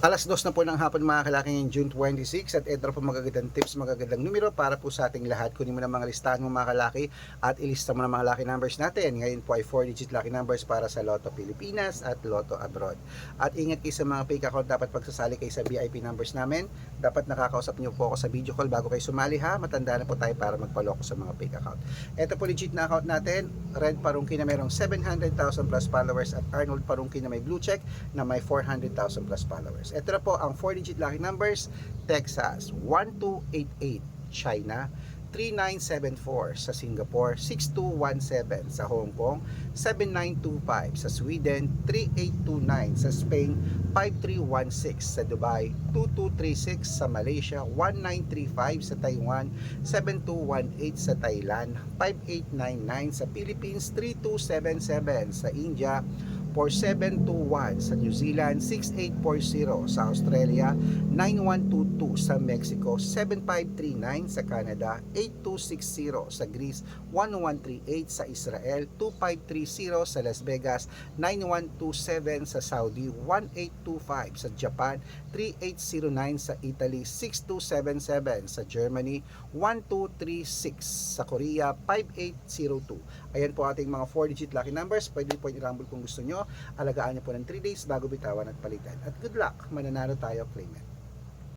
Alas 2 na po ng hapon mga kalaki ngayong June 26 at ito po magagandang tips, magagandang numero para po sa ating lahat. Kunin mo na mga listahan mo mga kalaki at ilista mo na mga lucky numbers natin. Ngayon po ay 4-digit lucky numbers para sa Lotto Pilipinas at Lotto Abroad. At ingat kayo sa mga fake account, dapat pagsasali kayo sa VIP numbers namin. Dapat nakakausap niyo po ako sa video call bago kayo sumali ha. Matanda na po tayo para magpaloko sa mga fake account. Ito po legit na account natin. Red Parungki na mayroong 700,000 plus followers at Arnold Parungki na may blue check na may 400,000 plus followers. Ito na po ang 4-digit lucky numbers. Texas 1288, China 3974, sa Singapore 6217, sa Hong Kong 7925, sa Sweden 3829, sa Spain 5316, sa Dubai 2236, sa Malaysia 1935, sa Taiwan 7218, sa Thailand 5899, sa Philippines 3277, sa India 4721, sa New Zealand 6840, sa Australia 9122, sa Mexico 7539, sa Canada 8260, sa Greece 1138, sa Israel 2530, sa Las Vegas 9127, sa Saudi 1825, sa Japan 3809, sa Italy 6277, sa Germany 1236, sa Korea 5802. Ayan po ating mga 4-digit lucky numbers. Pwede po i-rumble kung gusto nyo. Alagaan nyo po ng 3 days bago bitawan at palitan. At good luck, mananalo tayo, claim it.